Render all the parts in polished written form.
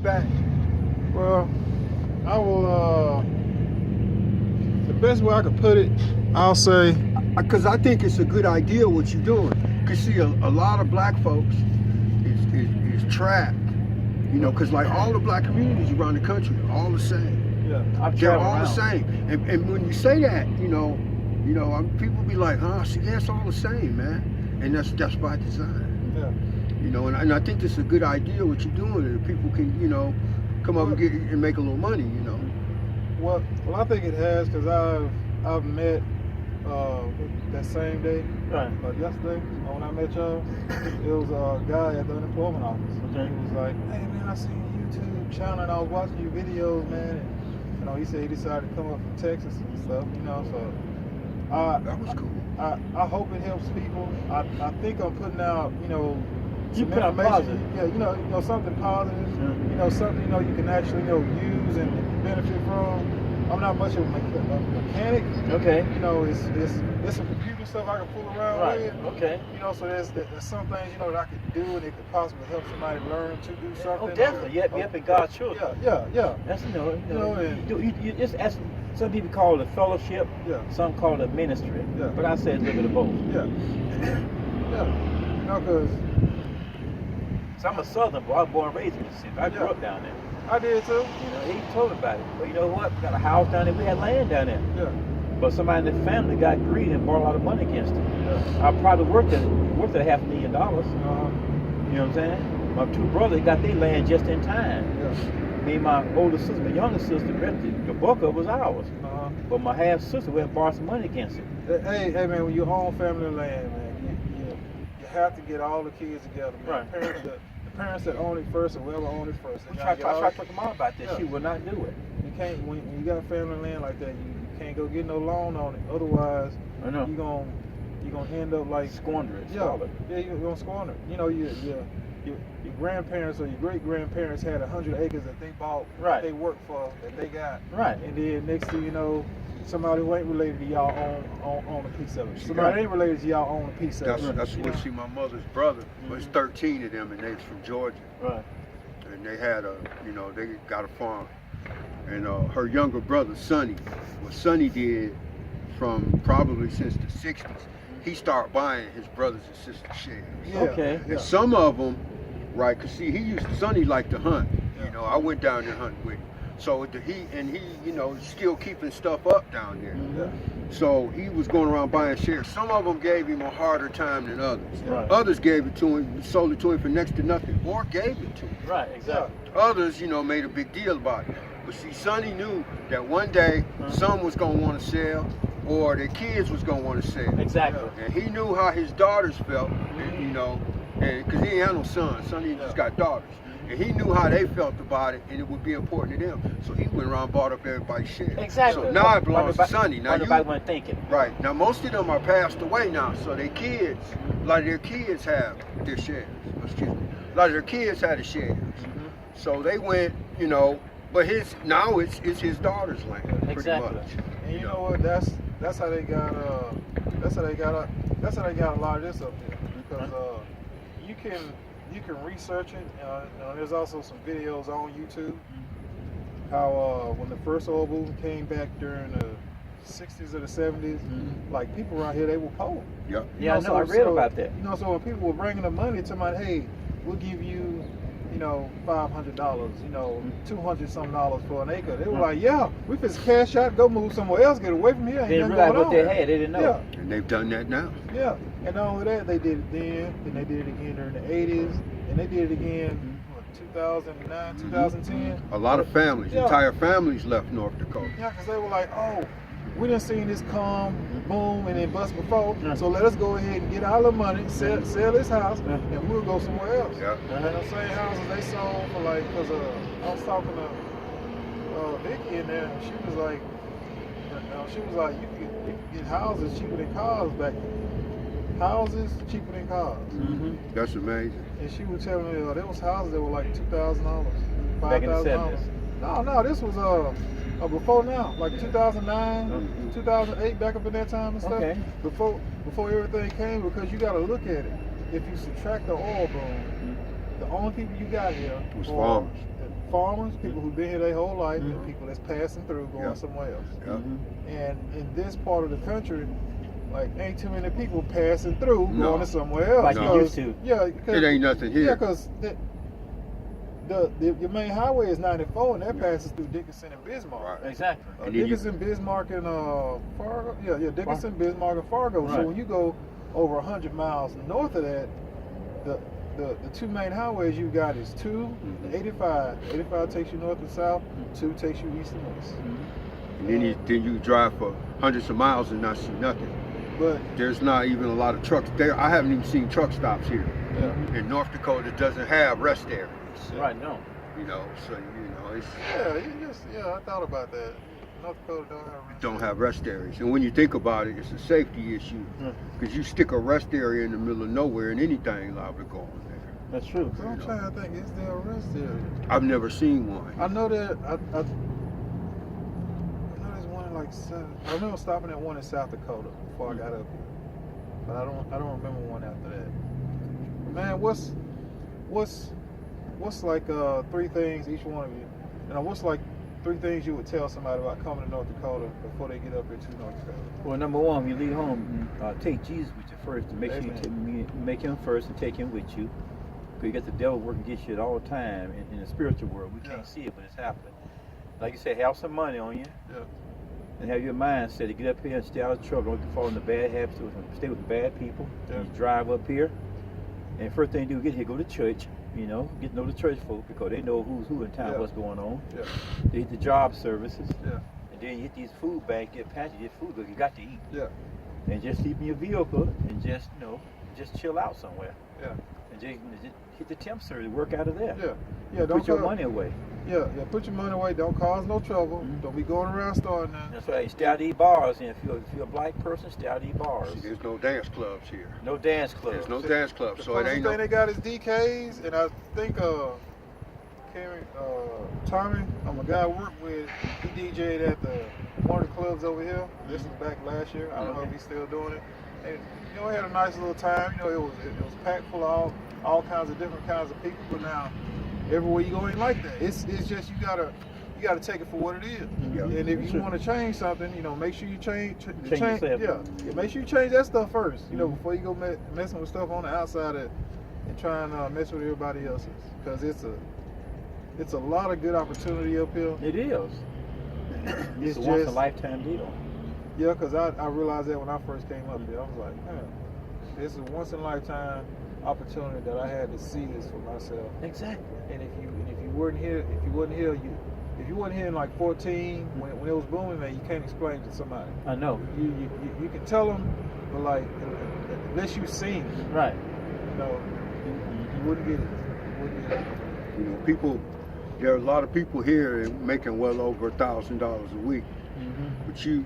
back? Well, I will, the best way I could put it, I'll say, Because I think it's a good idea what you're doing. Because see, a lot of black folks is trapped, you know, because like all the black communities around the country are all the same. yeah, They're all the same. And when you say that, people be like, huh? See, yeah, it's all the same, man. And that's by design. yeah. You know, and I think this is a good idea what you're doing, and people can, you know, come up and make a little money, you know. Well, I think it has, because I've met that same day, yesterday, when I met y'all, it was a guy at the unemployment office. Okay. He was like, hey man, I seen your YouTube channel and I was watching your videos, man. And, you know, he said he decided to come up from Texas and stuff, you know, so That was cool. I hope it helps people. I think I'm putting out, you know, You some put out information. positive. Yeah, you know, something positive. Sure. You know, something you can actually use and benefit from. I'm not much of a mechanic. Okay. You know, it's some computer stuff I can fool around with. Okay. You know, so there's some things that I could do and it could possibly help somebody learn to do something. Oh, definitely. You have to be God's children. Yeah. That's You know, and- you just ask. Some people call it a fellowship. Yeah. Some call it a ministry. Yeah. But I say a little bit of both. Yeah. Yeah. You know, because So I'm a Southern boy. I was born and raised in Mississippi. I grew up down there. I did too. You know, he told me about it. But you know what? We got a house down there. We had land down there. Yeah. But somebody in the family got greedy and borrowed a lot of money against it. Yeah. I probably worked at $500,000. You know Uh-huh. what I'm saying? My two brothers got their land just in time. Yeah. Me and my older sister, my younger sister, the bulk of it was ours. Uh-huh. But my half sister went and borrowed some money against it. Hey man, when you own family land, man, you have to get all the kids together, man. Right. The parents that own it first, or whoever owned it first. I tried to talk to mom about this. Yeah. She would not do it. You can't when you got family land like that. You can't go get no loan on it. Otherwise, I know. you're gonna end up like Squander it. Yeah, you're gonna squander it. You know, your grandparents or your great grandparents had 100 acres that they bought, Right. that they worked for, that they got. Right. And then next thing you know, somebody who ain't related to y'all own a piece of it. Somebody ain't related to y'all own a piece of it. That's you what know? see my mother's brother. There's 13 of them, and they was from Georgia. Right. And they had they got a farm. And her younger brother, Sonny, what Sonny did from probably since the 60s, he started buying his brothers and sisters shares. Yeah. Okay. And some of them, right, because see, Sonny liked to hunt. You know, I went down there hunting with him. So he still keeping stuff up down there. Yeah. So he was going around buying shares. Some of them gave him a harder time than others. Right. Others gave it to him, sold it to him for next to nothing, or gave it to him. Right, exactly. Others, made a big deal about it. But see, Sonny knew that one day some was gonna want to sell, or their kids was gonna want to sell. Exactly. And he knew how his daughters felt, and because he ain't had no sons. Sonny just got daughters. And he knew how they felt about it, and it would be important to them. So he went around and bought up everybody's share. Exactly. So now it belongs to Sonny. Now everybody wasn't thinking. Right. Now most of them are passed away now, so their kids, a lot of their kids have their shares. Excuse me. A lot of their kids had the shares. So they went, but now it's his daughter's land, pretty Exactly. much. And you know what? That's how they got a lot of this up there, because you can research it. There's also some videos on YouTube how when the first oil boom came back during the 60s or the 70s, like people around here, they were poor. Yep. Yeah, I know. I read about that. So when people were bringing the money to my, hey, we'll give you, $500, $200 something for an acre. They were like, yeah, we just cash out, go move somewhere else, get away from here. They didn't realize what they had. They didn't know. Yeah. And they've done that now. Yeah, and not only that, they did it then they did it again during the 80s, and they did it again, 2009, 2010. A lot of families, entire families left North Dakota. Yeah, because they were like, oh, we done seen this come, boom, and then bust before, so let us go ahead and get all the money, sell this house, and we'll go somewhere else. Yeah. And them same houses they sold for like, because I was talking to Vicky in there, and she was like, you could get houses cheaper than cars back then. Houses cheaper than cars. That's amazing. And she was telling me there was houses that were like $2,000, Back in the $5,000. 70s. No, this was before now, like 2009, 2008, back up in that time and stuff. Okay. Before everything came, because you got to look at it. If you subtract the oil boom, the only people you got here Was are farmers, people who've been here their whole life, and people that's passing through going somewhere else. Yeah. And in this part of the country, like ain't too many people passing through going to somewhere else. Like you used to. Yeah, It ain't nothing here. Yeah, because your main highway is 94, and that passes through Dickinson and Bismarck. Right. Exactly. And then Dickinson, Bismarck, and Fargo. Yeah, Dickinson, Bismarck, and Fargo. Right. So when you go over 100 miles north of that, the two main highways you got is 2, the 85. 85 takes you north and south. 2 takes you east and west. And then you drive for hundreds of miles and not see nothing. But There's not even a lot of trucks there. I haven't even seen truck stops here. yeah, And North Dakota doesn't have rest areas. Right, no. You know, so it's I thought about that. North Dakota don't have rest areas. And when you think about it, it's a safety issue. Because you stick a rest area in the middle of nowhere and anything liable to go on there. That's true. So I'm trying to think, is there a rest area? I've never seen one. I know that I know there's one in like I remember stopping at one in South Dakota before I got up here, but I don't remember one after that. Man, what's like 3 things each one of you? What's like 3 things you would tell somebody about coming to North Dakota before they get up here to North Dakota? Well, number one, when you leave home, take Jesus with you first. To make sure you make him first and take him with you. Because you got the devil working against you all the time in the spiritual world. We can't see it, but it's happening. Like you said, have some money on you. Yeah. And have your mindset to get up here and stay out of trouble. Don't fall into bad habits. Stay with bad people. Yeah. You drive up here. And first thing you do, get here, go to church. You know, get to know the church folk because they know who's who in town, what's going on. Yeah. They hit the job services. Yeah. And then you hit these food banks, get patchy, get food because you got to eat. Yeah. And just sleep in your vehicle and just, just chill out somewhere. Yeah. And just hit the temp service, work out of there. Yeah. Yeah. Don't Put your money away. Yeah. Put your money away. Don't cause no trouble. Don't be going around starting that. That's right. Stay out of these bars. And if you're a black person, stay out of these bars. See, there's no dance clubs here. No dance clubs. There's no dance clubs, The so it closest ain't thing no. they got is DKs, and I think Tommy, a guy I work with, he DJ'd at one of the clubs over here. This was back last year. I don't know if he's still doing it. And we had a nice little time. It was packed full of all kinds of different kinds of people. But now everywhere you go ain't like that. It's just you gotta take it for what it is. Yeah. And if you want to change something, make sure you change yourself. Yeah, make sure you change that stuff first. Before you go messing with stuff on the outside and trying to mess with everybody else's, because it's a lot of good opportunity up here. It is. It's a once in a lifetime deal. Yeah, because I realized that when I first came up here, I was like, man, this is a once in a lifetime opportunity that I had to see this for myself. Exactly. And if you weren't here, if you wasn't here in like 14 when it was booming, man, you can't explain it to somebody. I know. You can tell them, but like unless you seen it, Right. you wouldn't get it. People. There are a lot of people here making well over $1,000 a week. But you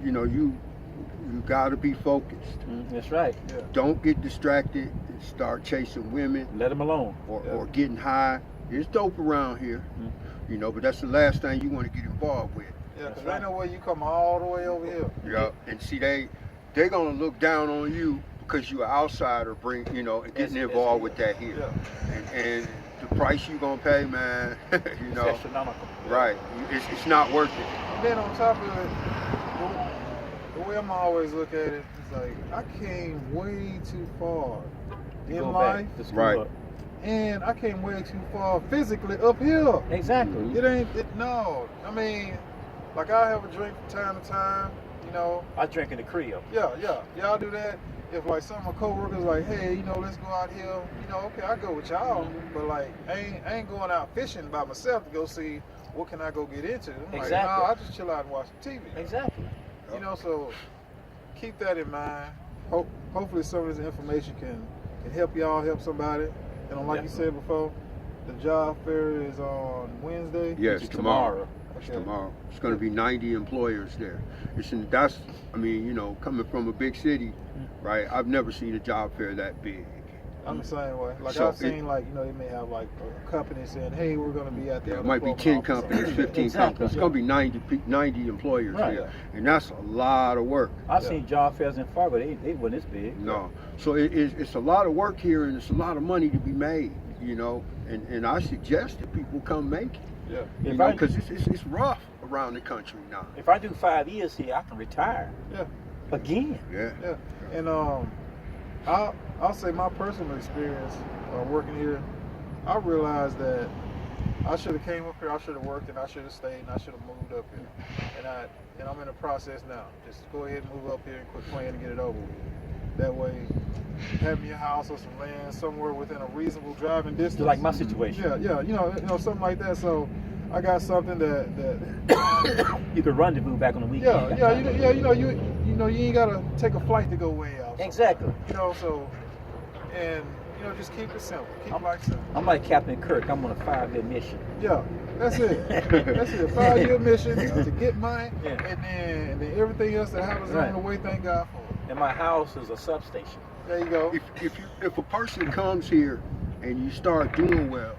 got to be focused. That's right. Yeah. Don't get distracted and start chasing women Let them alone. or getting high. It's dope around here, but that's the last thing you want to get involved with. Yeah, because ain't no way you come all the way over here. Yeah, and see they're gonna look down on you because you're an outsider, and getting involved with that here. Yeah. And the price you gonna pay, man, It's astronomical. right? It's not worth it. And then on top of it, the way I'm always look at it is like I came way too far in Go life, back to school Right. up. and I came way too far physically up here. Exactly. No. I mean, like I have a drink from time to time, I drink in the crib. Yeah, I'll do that. If like some of my coworkers like, hey, let's go out here, okay, I go with y'all, but like I ain't going out fishing by myself to go see what can I go get into. I'm like, Exactly. no, I just chill out and watch some TV. Exactly. So keep that in mind. Hopefully some of this information can help y'all, help somebody. And like you said before, the job fair is on Wednesday. Yes, tomorrow. Okay. Tomorrow. It's going to be 90 employers there. Coming from a big city, right? I've never seen a job fair that big. I'm the same way. Like So I've seen, they may have like a company saying, "Hey, we're going to be at there." It might be 10 companies, 15 companies. It's going to be 90 employers here, and that's a lot of work. I've seen job fairs in Fargo. They weren't this big. No, so it's a lot of work here, and it's a lot of money to be made. And I suggest that people come make it. Yeah. If I, because it's rough around the country now. if I do 5 years here, I can retire. Yeah. Yeah. Yeah. And I'll say my personal experience working here, I realized that I should have came up here, I should have worked, and I should have stayed, and I should have moved up here. And I'm in the process now. Just go ahead and move up here and quit playing and get it over with. That way, having your house or some land somewhere within a reasonable driving distance. Just like my situation. Yeah, you know, something like that. So I got something that You could rendezvous back on the weekend. you ain't gotta take a flight to go way out. Exactly. You know, so and just keep it simple. Keep life simple. I'm like Captain Kirk. I'm on a 5-year mission. Yeah, that's it. That's it. 5-year mission to get money, Yeah. and then everything else that happens Right. along the way. Thank God for it. And my house is a substation. There you go. If a person comes here and you start doing well,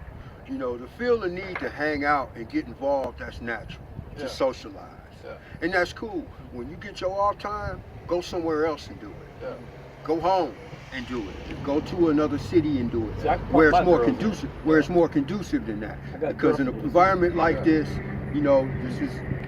to feel the need to hang out and get involved, that's natural. Yeah. To socialize. Yeah. And that's cool. When you get your off time, go somewhere else and do it. Yeah. Go home and do it. Go to another city and do it. See, I can where pump it's my more girls. conducive. Where it's more conducive than that. I got Because in an girlfriends. environment like this,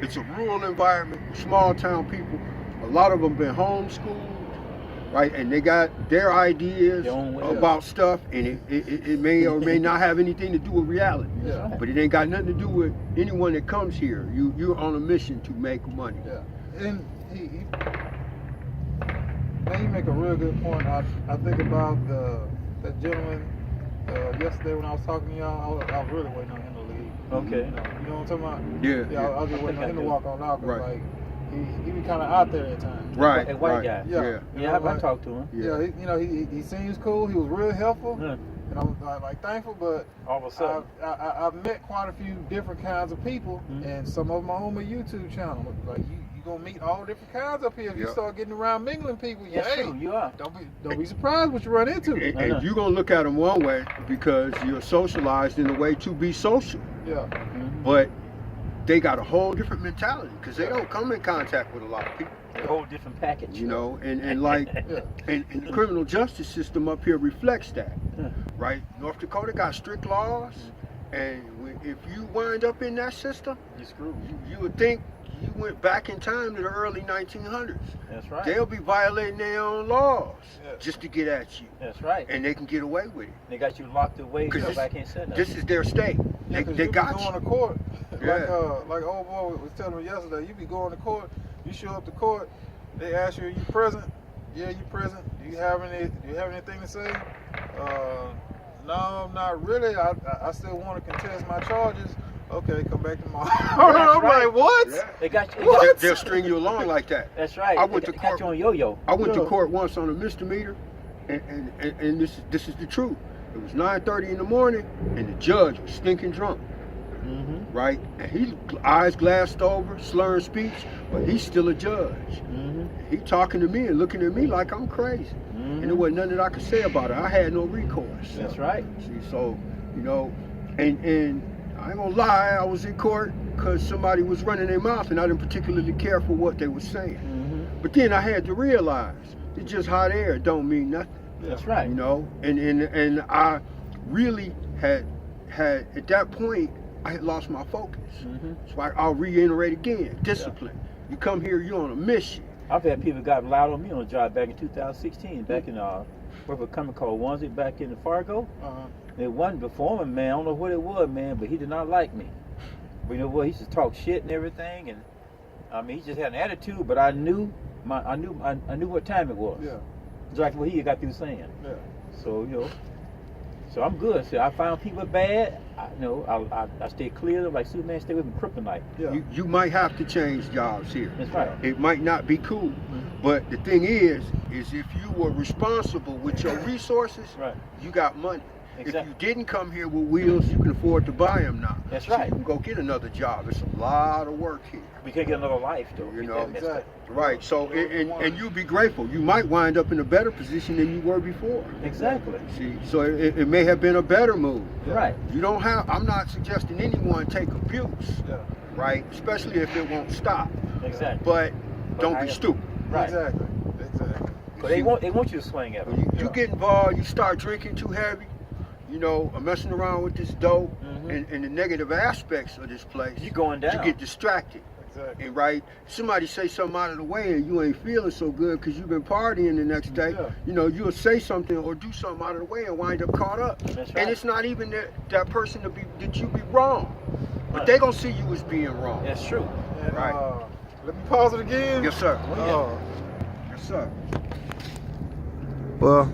it's a rural environment, small town people. A lot of them been homeschooled, right? And they got their ideas Their own way. about stuff, and it may or may not have anything to do with reality. Yeah. But it ain't got nothing to do with anyone that comes here. You're on a mission to make money. Yeah. And man, you make a real good point. I think about that gentleman yesterday when I was talking to y'all. I was really waiting on him to leave. Okay. You know what I'm talking about? Yeah. I was just waiting on him to walk on out. 'Cause, Right. like, he be kind of out there at times. Right. That white right. guy. Yeah. Yeah, I talked to him. Yeah, he seems cool. He was real helpful, Yeah. and I'm like thankful. But All of a sudden. I've met quite a few different kinds of people, and some of them are on my YouTube channel. Like you gonna meet all different kinds up here if you Yeah. start getting around mingling people. That's Hey, true. You are. don't be surprised what you run into. And you're gonna look at them one way because you're socialized in a way to be social, Yeah, but they got a whole different mentality because they don't come in contact with a lot of people. A whole different package. And like, yeah, and the criminal justice system up here reflects that, Yeah. right? North Dakota got strict laws, and if you wind up in that system, You screwed. you would think you went back in time to the early 1900s. That's right. They'll be violating their own laws Yeah. just to get at you, That's right. and they can get away with it. They got you locked away 'Cause so this- I can't say nothing. This is their state. yeah. They got going you. to court. Yeah. Like old boy was telling me yesterday. You be going to court. You show up to court. They ask you, "Are you present?" Yeah, you present. Do you have anything to say? No, not really. I still want to contest my charges. Okay, come back tomorrow. I'm right. like, what? Yeah. They got you. What? They'll string you along like that. That's right. I went to They got court. you on yo-yo. I went to Yeah. court once on a misdemeanor, and this is the truth. It was 9:30 in the morning, and the judge was stinking drunk, Mm-hmm. right? And he eyes glassed over, slurring speech, but he's still a judge. Mm-hmm. He talking to me and looking at me like I'm crazy, and there wasn't nothing that I could say about it. I had no recourse. That's right. See, so and I ain't gonna lie, I was in court because somebody was running their mouth, and I didn't particularly care for what they were saying. Mm-hmm. But then I had to realize it's just hot air. It don't mean nothing. That's right. And I really had at that point I had lost my focus. Mm-hmm. So I'll reiterate again: discipline. You come here, you're on a mission. I've had people got loud on me on a job back in 2016, back in worked for a company called Onesie back in Fargo. Uh-huh. It wasn't the foreman, man. I don't know what it was, man, but he did not like me. But you know what? He used to talk shit and everything, and I mean, he just had an attitude. But I knew what time it was. Yeah, Just like what he got through saying. yeah. So so I'm good. So I found people bad. I stay clear of them like Superman. Stay with me kryptonite. Yeah. You might have to change jobs here. That's right. It might not be cool, but the thing is if you were responsible with your resources, Right. you got money. Exactly. If you didn't come here with wheels, you can afford to buy them now. That's So right. you can go get another job. It's a lot of work here. We can't get another life though. You Get know, that messed up. Exactly. Right. So and you'll be grateful. You might wind up in a better position than you were before. Exactly. See, so it may have been a better move. Yeah. Right. You don't have. I'm not suggesting anyone take abuse, Yeah. right? Especially if it won't stop. Exactly. But don't I be am- stupid. Right. Exactly. But they want you to swing at When them. you get involved, you start drinking too heavy, messing around with this dope, Mm-hmm. and the negative aspects of this place, You're going down. you get distracted. Exactly. And right, somebody say something out of the way and you ain't feeling so good because you've been partying the next day. Yeah. You know, you'll say something or do something out of the way and wind up caught up. That's right. And it's not even that person that you be wrong, but Right. they gonna see you as being wrong. That's true. And, Right. let me pause it again. Yes, sir. Oh, yeah. Yes, sir. Well.